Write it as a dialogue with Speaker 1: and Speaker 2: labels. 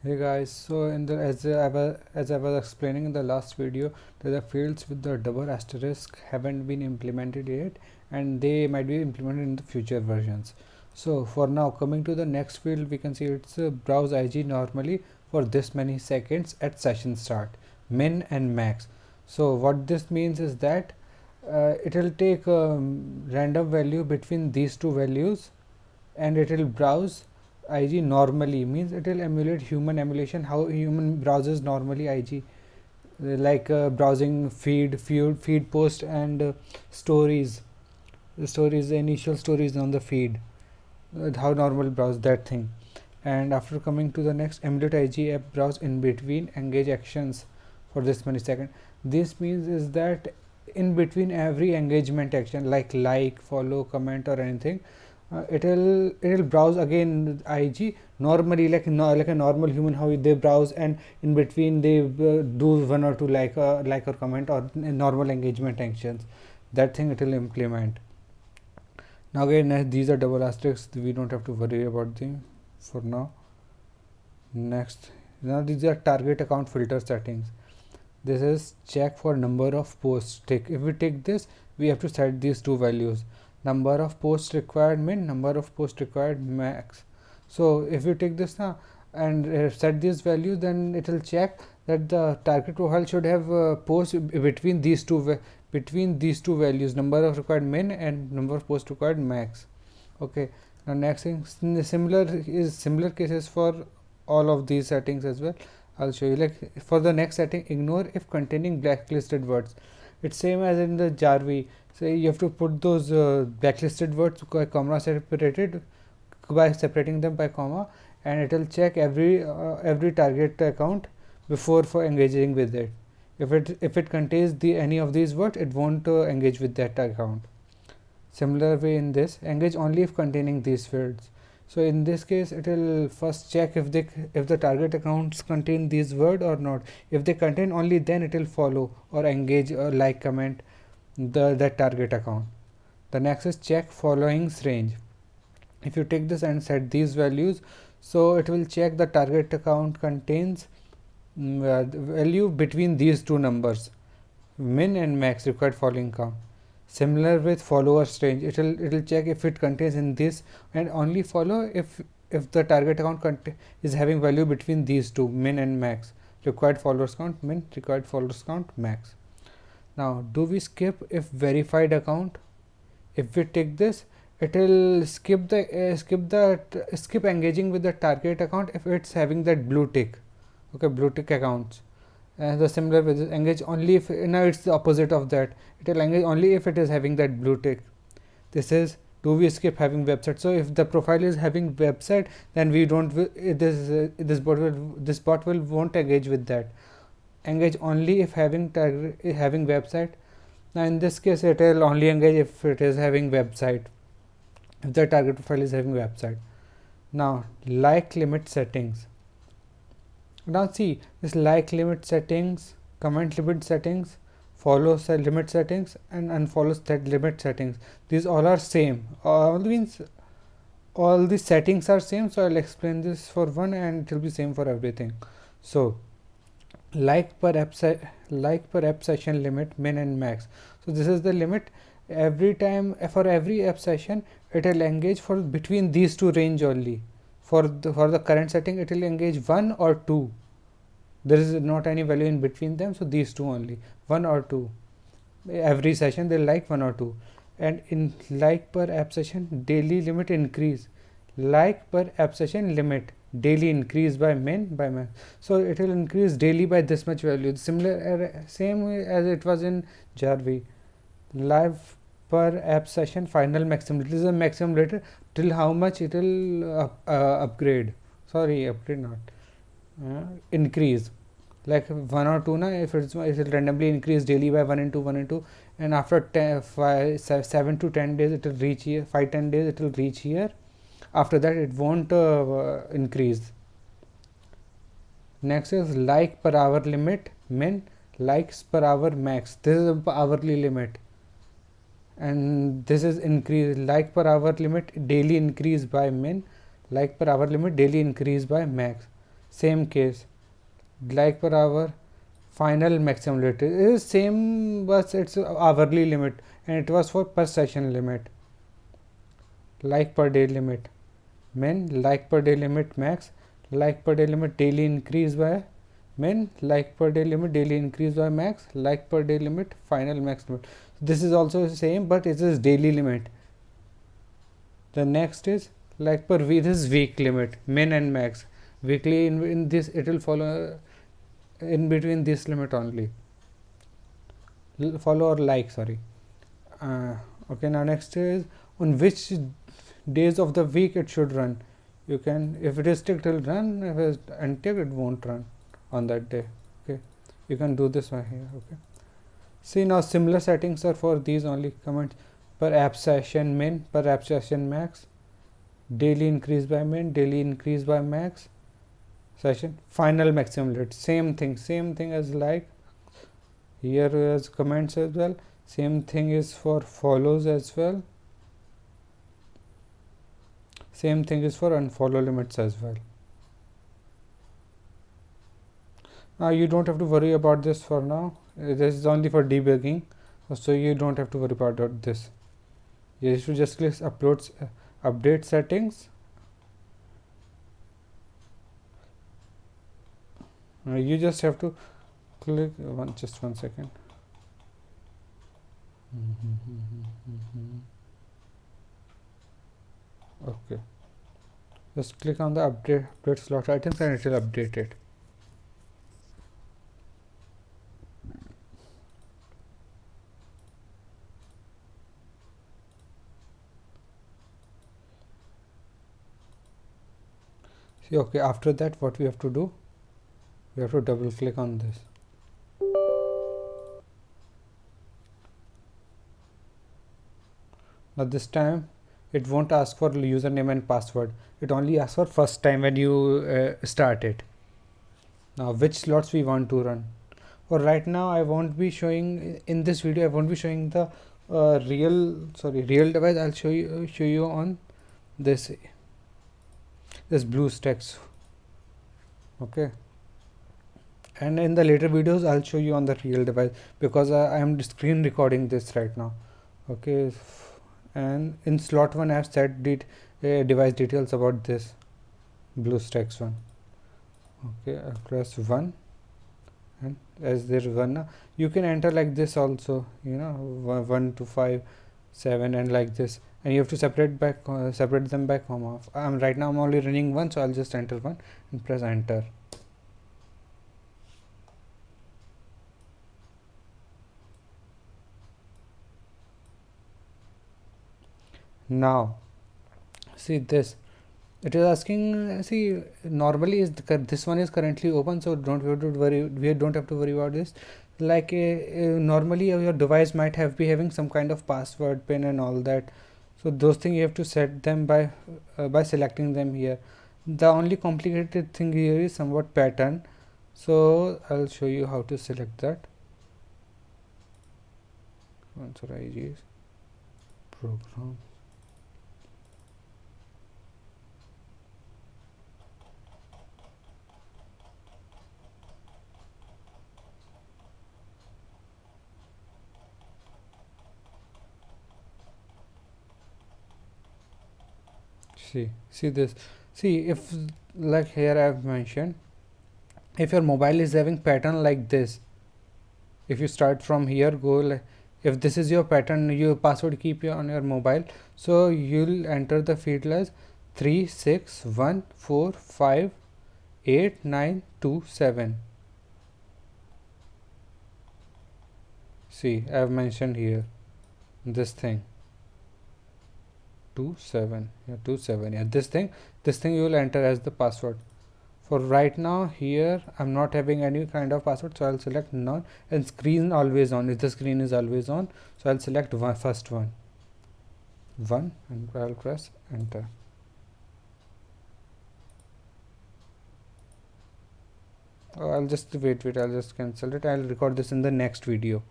Speaker 1: Hey guys, so as I was explaining in the last video, that the fields with the double asterisk haven't been implemented yet, and they might be implemented in the future versions. So for now, coming to the next field, we can see it's browse IG normally for this many seconds at session start, min and max. So what this means is that it will take a random value between these two values, and it will browse IG normally, means it will emulate human emulation, how human browses normally IG, like browsing feed post and stories, the initial stories on the feed, how normal browse that thing. And after coming to the next, emulate IG app browse in between engage actions for this many second. This means is that in between every engagement action, like follow, comment or anything, it'll browse again IG normally, like a normal human, how they browse, and in between they do one or two like or comment or normal engagement actions. That thing it will implement. Now again, these are double asterisks, we don't have to worry about them for now. Next, now these are target account filter settings. This is check for number of posts. If we take this, we have to set these two values: number of posts required min, number of posts required max. So if you take this now and set these values, then it will check that the target profile should have posts between these two values, number of required min and number of posts required max. Okay. Now next thing, similar cases for all of these settings as well. I'll show you. Like for the next setting, ignore if containing blacklisted words. It's same as in the Jarvi. So you have to put those blacklisted words comma separated by separating them by comma, and it will check every target account before for engaging with it. If it contains any of these words, it won't engage with that account. Similar way in this, engage only if containing these fields. So in this case, it will first check if the target accounts contain these word or not. If they contain, only then it will follow or engage or like comment that target account. The next is check followings range. If you take this and set these values, so it will check the target account contains value between these two numbers, min and max required following count. Similar with followers range, it'll check if it contains in this and only follow if the target account is having value between these two, min and max, required followers count min, required followers count max. Now do we skip if verified account? If we take this, it will skip engaging with the target account if it's having that blue tick. Okay, blue tick accounts. And the similar with this, engage only if, now it's the opposite of that, it will engage only if it is having that blue tick. This is, do we skip having website? So if the profile is having website, then we don't this bot will won't engage with that. Engage only if having website. Now in this case, it will only engage if it is having website, if the target profile is having website. Now like limit settings. Now see, this like limit settings, comment limit settings, follow limit settings, and unfollow set limit settings. These all are same. All means all the settings are same. So I'll explain this for one, and it will be same for everything. So like per app session limit min and max. So this is the limit. Every time for every app session, it will engage for between these two range only. For the current setting, it will engage 1 or 2. There is not any value in between them, so these two only, 1 or 2. Every session they'll like 1 or 2. And in like per app session, daily limit increase. Like per app session limit daily increase by min by max. So it will increase daily by this much value. Similar, same as it was in Jarvi. Live per app session final maximum. It is a maximum later till how much it will upgrade. Sorry, upgrade not. Increase like 1 or 2 na, if it will randomly increase daily by 1 into 1 into, and after 7 to 10 days it will reach here, 5-10 days it will reach here. After that it won't increase. Next is like per hour limit min, likes per hour max. This is a hourly limit, and this is increase like per hour limit daily increase by min, like per hour limit daily increase by max. same case, like per hour, final maximum limit. It is same, but it's hourly limit, and it was for per session limit. Like per day limit, min, like per day limit max, like per day limit daily increase by min, like per day limit daily increase by max, like per day limit final max limit. This is also the same, but it is daily limit. The next is like per week, this is week limit, min and max. Weekly in this it will follow in between this limit only. Follow or like, sorry. Okay, now next is on which days of the week it should run. You can, if it is ticked, it will run. If it is unticked, it won't run on that day. Okay, you can do this one here. Okay, see, now similar settings are for these only comments: per app session min, per app session max, daily increase by min, daily increase by max session, final maximum limit. Same thing as like here as comments as well. Same thing is for follows as well. Same thing is for unfollow limits as well. Now you don't have to worry about this for now. This is only for debugging, so you don't have to worry about this. You should just click update settings. You just have to click just one second. Okay, just click on the update slot items and it will update it. See, okay, after that what we have to do, we have to double click on this. Now this time it won't ask for username and password, it only asks for first time when you start it. Now which slots we want to run. For right now I won't be showing in this video, I won't be showing the real device. I'll show you on this BlueStacks. Okay, and in the later videos I'll show you on the real device, because I am screen recording this right now. Okay, and in slot 1 I've set device details about this BlueStacks one. Okay, I'll press 1, and as there's 1 you can enter like this also, 1 to 5 7 and like this, and you have to separate them back from off. Right now I'm only running 1, so I'll just enter 1 and press enter. Now see this, it is asking, see, normally this one is currently open, so we don't have to worry about this. Like normally your device might be having some kind of password, pin and all that, so those things you have to set them by selecting them here. The only complicated thing here is somewhat pattern, so I'll show you how to select that. Authorize program. See this, see, if like here I have mentioned, if your mobile is having pattern like this, if you start from here, go if this is your pattern, your password keep on your mobile, so you'll enter the field as 3 6 1 4 5 8 9 2 7. See, I have mentioned here this thing 2 7, yeah, 2 7, yeah, this thing you will enter as the password. For right now here I'm not having any kind of password, so I'll select none, and screen always on, if the screen is always on, so I'll select first one and I'll press enter. I'll just wait, I'll just cancel it. I'll record this in the next video.